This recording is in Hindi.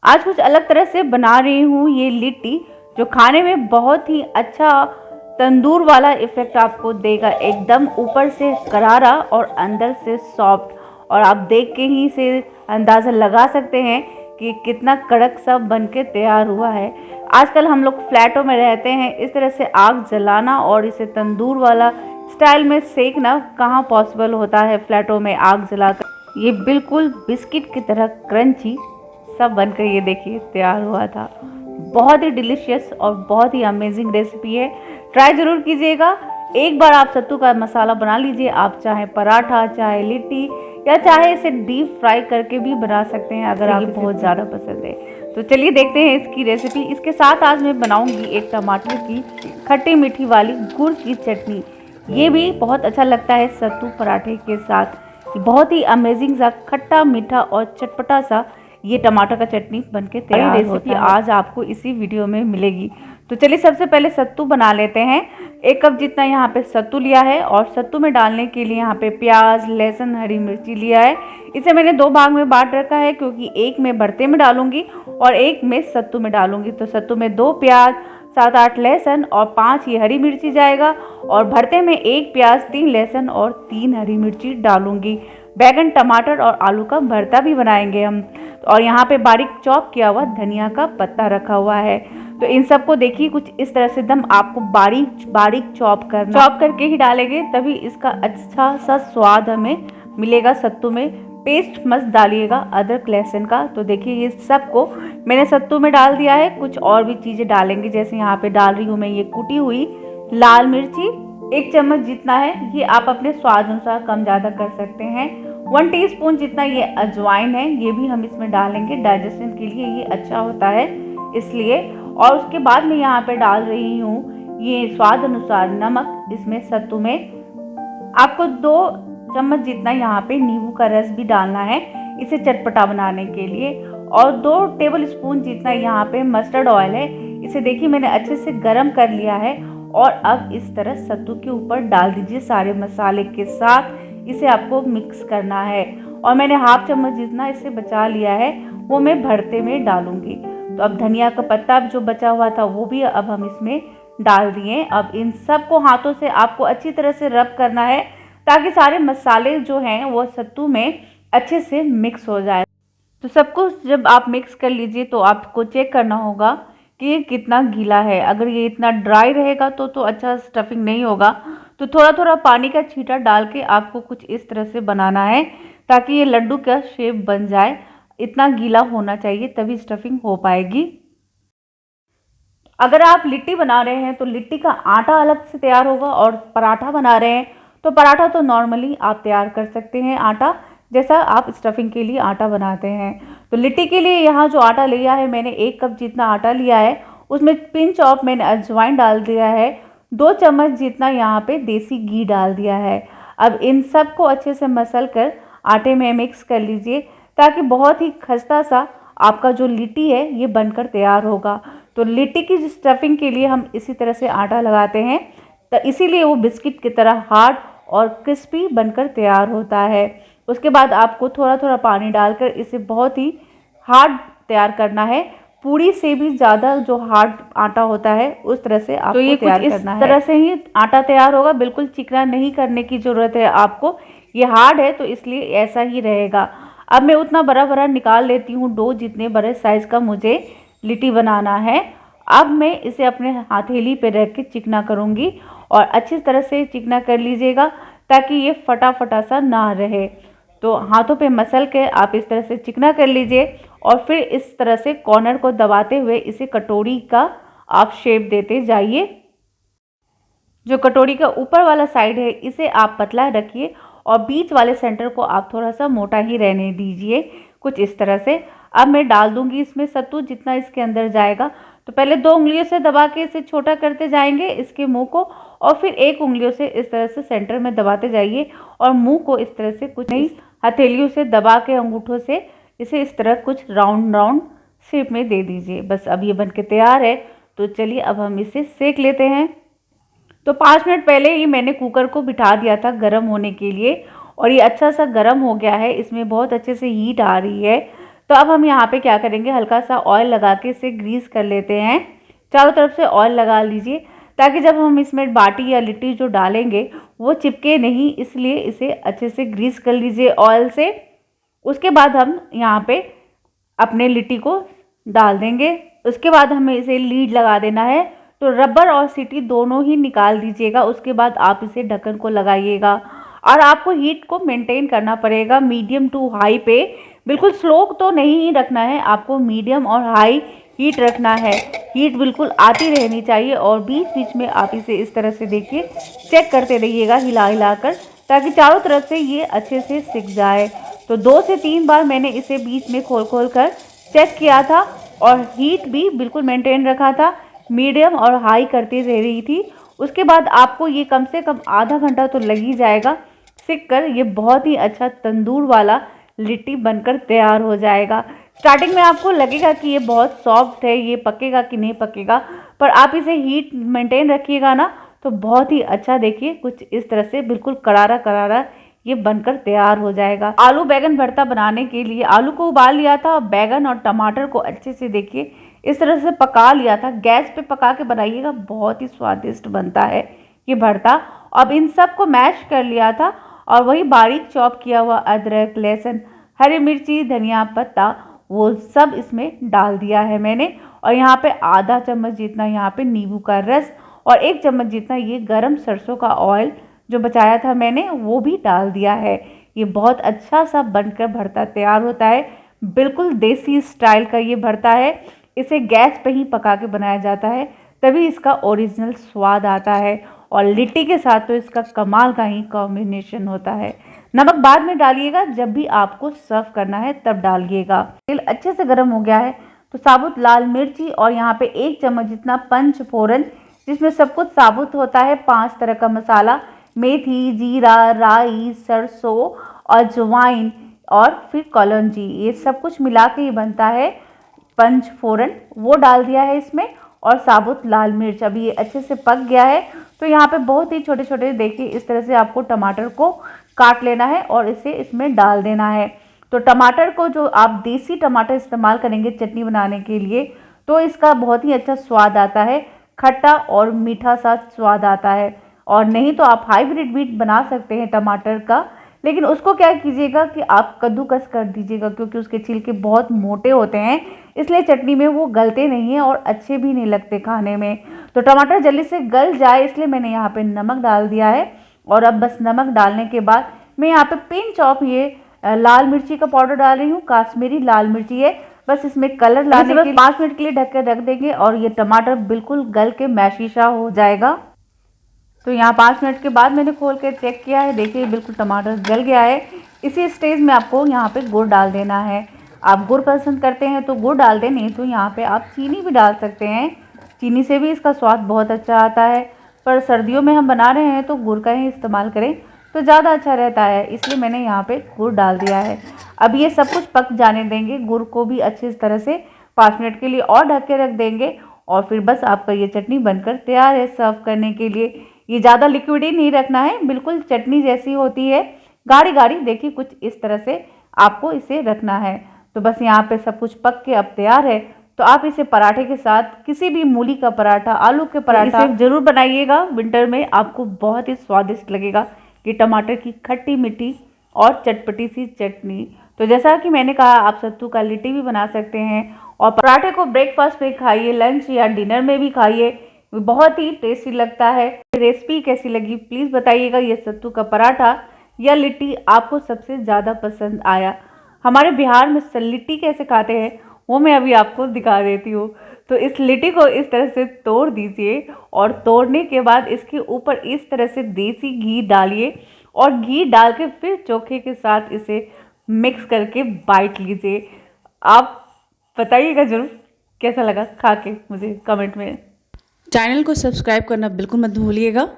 आज कुछ अलग तरह से बना रही हूँ ये लिट्टी, जो खाने में बहुत ही अच्छा तंदूर वाला इफ़ेक्ट आपको देगा। एकदम ऊपर से करारा और अंदर से सॉफ्ट, और आप देख के ही इसे अंदाज़ा लगा सकते हैं कि कितना कड़क सा बन के तैयार हुआ है। आजकल हम लोग फ्लैटों में रहते हैं, इस तरह से आग जलाना और इसे तंदूर वाला स्टाइल में सेकना कहाँ पॉसिबल होता है फ्लैटों में आग जलाकर। ये बिल्कुल बिस्किट की तरह क्रंची सब बनकर ये देखिए तैयार हुआ था। बहुत ही डिलीशियस और बहुत ही अमेजिंग रेसिपी है, ट्राई ज़रूर कीजिएगा। एक बार आप सत्तू का मसाला बना लीजिए, आप चाहे पराठा, चाहे लिट्टी, या चाहे इसे डीप फ्राई करके भी बना सकते हैं अगर आपको बहुत ज़्यादा पसंद है। तो चलिए देखते हैं इसकी रेसिपी। इसके साथ आज मैं बनाऊंगी एक टमाटर की खट्टी मीठी वाली गुड़ की चटनी। ये भी बहुत अच्छा लगता है सत्तू पराठे के साथ। बहुत ही अमेजिंग सा खट्टा मीठा और चटपटा सा ये टमाटर का चटनी बनके तैयार होता है। आज आपको इसी वीडियो में मिलेगी। तो चलिए सबसे पहले सत्तू बना लेते हैं। 1 कप जितना यहाँ पे सत्तू लिया है, और सत्तू में डालने के लिए यहाँ पे प्याज, लहसुन, हरी मिर्ची लिया है। इसे मैंने 2 भाग में बांट रखा है, क्योंकि एक में भरते में डालूंगी और एक में सत्तू में डालूंगी। तो सत्तू में 2 प्याज, 7-8 लहसुन और 5 ये हरी मिर्ची जाएगा, और भरते में 1 प्याज, 3 लहसुन और 3 हरी मिर्ची डालूंगी। बैगन, टमाटर और आलू का भरता भी बनाएंगे हम। और यहाँ पे बारीक चॉप किया हुआ धनिया का पत्ता रखा हुआ है। तो इन सबको देखिए कुछ इस तरह से एकदम आपको बारीक बारीक चॉप करके ही डालेंगे, तभी इसका अच्छा सा स्वाद हमें मिलेगा। सत्तू में पेस्ट मस्त डालिएगा अदरक लहसुन का। तो देखिए ये सबको मैंने सत्तू में डाल दिया है। कुछ और भी चीज़ें डालेंगे, जैसे यहाँ पे डाल रही हूँ मैं ये कुटी हुई लाल मिर्ची 1 चम्मच जितना है, ये आप अपने स्वाद अनुसार कम ज़्यादा कर सकते हैं। 1 टीस्पून जितना ये अजवाइन है, ये भी हम इसमें डालेंगे, डाइजेशन के लिए ये अच्छा होता है इसलिए। और उसके बाद मैं यहाँ पे डाल रही हूँ ये स्वाद अनुसार नमक। इसमें सत्तू में आपको 2 चम्मच जितना यहाँ पे नींबू का रस भी डालना है, इसे चटपटा बनाने के लिए। और 2 टेबल स्पून जितना यहाँ पे मस्टर्ड ऑयल है, इसे देखिए मैंने अच्छे से गर्म कर लिया है। और अब इस तरह सत्तू के ऊपर डाल दीजिए सारे मसाले के साथ। इसे आपको मिक्स करना है, और मैंने हाफ चम्मच जितना इसे बचा लिया है, वो मैं भरते में डालूंगी। तो अब धनिया का पत्ता जो बचा हुआ था वो भी अब हम इसमें डाल दिए। अब इन सब को हाथों से आपको अच्छी तरह से रब करना है, ताकि सारे मसाले जो हैं वो सत्तू में अच्छे से मिक्स हो जाए। तो सब कुछ जब आप मिक्स कर लीजिए, तो आपको चेक करना होगा कि ये कितना गीला है। अगर ये इतना ड्राई रहेगा तो अच्छा स्टफिंग नहीं होगा। तो थोड़ा थोड़ा पानी का छींटा डाल के आपको कुछ इस तरह से बनाना है, ताकि ये लड्डू का शेप बन जाए। इतना गीला होना चाहिए, तभी स्टफिंग हो पाएगी। अगर आप लिट्टी बना रहे हैं तो लिट्टी का आटा अलग से तैयार होगा, और पराठा बना रहे हैं तो पराठा तो नॉर्मली आप तैयार कर सकते हैं आटा, जैसा आप स्टफिंग के लिए आटा बनाते हैं। तो लिट्टी के लिए यहाँ जो आटा लिया है मैंने, 1 कप जितना आटा लिया है, उसमें पिंच ऑफ मैंने अजवाइन डाल दिया है, 2 चम्मच जितना यहाँ पे देसी घी डाल दिया है। अब इन सब को अच्छे से मसल कर आटे में मिक्स कर लीजिए, ताकि बहुत ही खस्ता सा आपका जो लिट्टी है ये बनकर तैयार होगा। तो लिट्टी की स्टफिंग के लिए हम इसी तरह से आटा लगाते हैं, तो इसीलिए वो बिस्किट की तरह हार्ड और क्रिस्पी बनकर तैयार होता है। उसके बाद आपको थोड़ा थोड़ा पानी डालकर इसे बहुत ही हार्ड तैयार करना है। पूरी से भी ज़्यादा जो हार्ड आटा होता है उस तरह से आपको तो तैयार करना है। इस तरह से ही आटा तैयार होगा, बिल्कुल चिकना नहीं करने की ज़रूरत है आपको। ये हार्ड है तो इसलिए ऐसा ही रहेगा। अब मैं उतना बड़ा बड़ा निकाल लेती हूँ डो, जितने बड़े साइज़ का मुझे लिट्टी बनाना है। अब मैं इसे अपने हथेली पे रख के चिकना करूँगी, और अच्छी तरह से चिकना कर लीजिएगा, ताकि ये फटा फटा सा ना रहे। तो हाथों पे मसल के आप इस तरह से चिकना कर लीजिए, और फिर इस तरह से कॉर्नर को दबाते हुए इसे कटोरी का आप शेप देते जाइए। जो कटोरी का ऊपर वाला साइड है इसे आप पतला रखिए, और बीच वाले सेंटर को आप थोड़ा सा मोटा ही रहने दीजिए, कुछ इस तरह से। अब मैं डाल दूंगी इसमें सत्तू जितना इसके अंदर जाएगा। तो पहले 2 उंगलियों से दबा के इसे छोटा करते जाएंगे इसके मुंह को, और फिर 1 उंगलियों से इस तरह से सेंटर में दबाते जाइए, और मुंह को इस तरह से कुछ नहीं हथेलियों से दबा के अंगूठों से इसे इस तरह कुछ राउंड राउंड शेप में दे दीजिए। बस अब ये बनके तैयार है। तो चलिए अब हम इसे सेक लेते हैं। तो 5 मिनट पहले ही मैंने कुकर को बिठा दिया था गर्म होने के लिए, और ये अच्छा सा गर्म हो गया है, इसमें बहुत अच्छे से हीट आ रही है। तो अब हम यहाँ पे क्या करेंगे, हल्का सा ऑयल लगा के इसे ग्रीस कर लेते हैं। चारों तरफ से ऑयल लगा लीजिए ताकि जब हम इसमें बाटी या लिट्टी जो डालेंगे वो चिपके नहीं, इसलिए इसे अच्छे से ग्रीस कर लीजिए ऑयल से। उसके बाद हम यहाँ पे अपने लिट्टी को डाल देंगे। उसके बाद हमें इसे लीड लगा देना है, तो रबर और सीटी दोनों ही निकाल दीजिएगा। उसके बाद आप इसे ढक्कन को लगाइएगा और आपको हीट को मेंटेन करना पड़ेगा मीडियम टू हाई पे। बिल्कुल स्लो तो नहीं रखना है, आपको मीडियम और हाई हीट रखना है। हीट बिल्कुल आती रहनी चाहिए और बीच बीच में आप इसे इस तरह से देखिए चेक करते रहिएगा हिला हिला कर, ताकि चारों तरफ से ये अच्छे से सिक जाए। तो 2 से 3 बार मैंने इसे बीच में खोल खोल कर चेक किया था और हीट भी बिल्कुल मेंटेन रखा था, मीडियम और हाई करती रह रही थी। उसके बाद आपको ये कम से कम आधा घंटा तो लग ही जाएगा सिक कर। ये बहुत ही अच्छा तंदूर वाला लिट्टी बनकर तैयार हो जाएगा। स्टार्टिंग में आपको लगेगा कि ये बहुत सॉफ्ट है, ये पकेगा कि नहीं पकेगा, पर आप इसे हीट मेंटेन रखिएगा ना तो बहुत ही अच्छा, देखिए कुछ इस तरह से बिल्कुल करारा करारा ये बनकर तैयार हो जाएगा। आलू बैगन भरता बनाने के लिए आलू को उबाल लिया था, बैगन और टमाटर को अच्छे से देखिए इस तरह से पका लिया था। गैस पे पका के बनाइएगा, बहुत ही स्वादिष्ट बनता है ये भरता। अब इन सब को मैश कर लिया था और वही बारीक चॉप किया हुआ अदरक, लहसुन, हरी मिर्ची, धनिया पत्ता वो सब इसमें डाल दिया है मैंने। और यहाँ पे आधा चम्मच जितना यहाँ पे नींबू का रस और 1 चम्मच जितना ये गरम सरसों का ऑयल जो बचाया था मैंने वो भी डाल दिया है। ये बहुत अच्छा सा बनकर भरता तैयार होता है, बिल्कुल देसी स्टाइल का ये भरता है। इसे गैस पे ही पका के बनाया जाता है, तभी इसका ओरिजिनल स्वाद आता है और लिट्टी के साथ तो इसका कमाल का ही कॉम्बिनेशन होता है। नमक बाद में डालिएगा, जब भी आपको सर्व करना है तब डालिएगा। तेल अच्छे से गर्म हो गया है तो साबुत लाल मिर्ची और यहाँ पे 1 चम्मच जितना पंच फोरन, जिसमें सब कुछ साबुत होता है। 5 तरह का मसाला, मेथी, जीरा, राई, सरसों, अजवाइन और फिर कलौंजी, ये सब कुछ मिला के ही बनता है पंच फोरन, वो डाल दिया है इसमें। और साबुत लाल मिर्च। अभी ये अच्छे से पक गया है तो यहाँ पे बहुत ही छोटे छोटे देखिए इस तरह से आपको टमाटर को काट लेना है और इसे इसमें डाल देना है। तो टमाटर को जो आप देसी टमाटर इस्तेमाल करेंगे चटनी बनाने के लिए तो इसका बहुत ही अच्छा स्वाद आता है, खट्टा और मीठा सा स्वाद आता है। और नहीं तो आप हाइब्रिड भी बना सकते हैं टमाटर का, लेकिन उसको क्या कीजिएगा कि आप कद्दूकस कर दीजिएगा, क्योंकि उसके छिलके बहुत मोटे होते हैं, इसलिए चटनी में वो गलते नहीं हैं और अच्छे भी नहीं लगते खाने में। तो टमाटर जल्दी से गल जाए इसलिए मैंने यहाँ पे नमक डाल दिया है। और अब बस नमक डालने के बाद मैं यहाँ पे पिंच ऑफ ये लाल मिर्ची का पाउडर डाल रही हूँ, काश्मीरी लाल मिर्ची है। बस इसमें कलर लाने के लिए 5 मिनट के लिए ढक कर रख देंगे और ये टमाटर बिल्कुल गल के मैशीशा हो जाएगा। तो यहाँ 5 मिनट के बाद मैंने खोल के चेक किया है, देखिए बिल्कुल टमाटर गल गया है। इसी स्टेज में आपको यहाँ पे गुड़ डाल देना है। आप गुड़ पसंद करते हैं तो गुड़ डाल दें, नहीं तो यहाँ पे आप चीनी भी डाल सकते हैं। चीनी से भी इसका स्वाद बहुत अच्छा आता है, पर सर्दियों में हम बना रहे हैं तो गुड़ का ही इस्तेमाल करें तो ज़्यादा अच्छा रहता है, इसलिए मैंने यहाँ पे गुड़ डाल दिया है। अब ये सब कुछ पक जाने देंगे, गुड़ को भी अच्छी तरह से 5 मिनट के लिए और ढक के रख देंगे और फिर बस आपका ये चटनी बनकर तैयार है सर्व करने के लिए। ये ज़्यादा लिक्विड ही नहीं रखना है, बिल्कुल चटनी जैसी होती है, गाढ़ी गाढ़ी, देखिए कुछ इस तरह से आपको इसे रखना है। तो बस यहाँ पे सब कुछ पक के अब तैयार है। तो आप इसे पराठे के साथ, किसी भी मूली का पराठा, आलू के पराठा इसे जरूर बनाइएगा, विंटर में आपको बहुत ही स्वादिष्ट लगेगा ये टमाटर की खट्टी मीठी और चटपटी सी चटनी। तो जैसा कि मैंने कहा, आप सत्तू का लिट्टी भी बना सकते हैं और पराठे को ब्रेकफास्ट में खाइए, लंच या डिनर में भी खाइए, बहुत ही टेस्टी लगता है। रेसिपी कैसी लगी प्लीज़ बताइएगा। ये सत्तू का पराठा या लिट्टी आपको सबसे ज़्यादा पसंद आया। हमारे बिहार में लिट्टी कैसे खाते हैं वो मैं अभी आपको दिखा देती हूँ। तो इस लिट्टी को इस तरह से तोड़ दीजिए और तोड़ने के बाद इसके ऊपर इस तरह से देसी घी डालिए और घी डाल के फिर चोखे के साथ इसे मिक्स करके बाइट लीजिए। आप बताइएगा ज़रूर कैसा लगा खा के, मुझे कमेंट में। चैनल को सब्सक्राइब करना बिल्कुल मत भूलिएगा।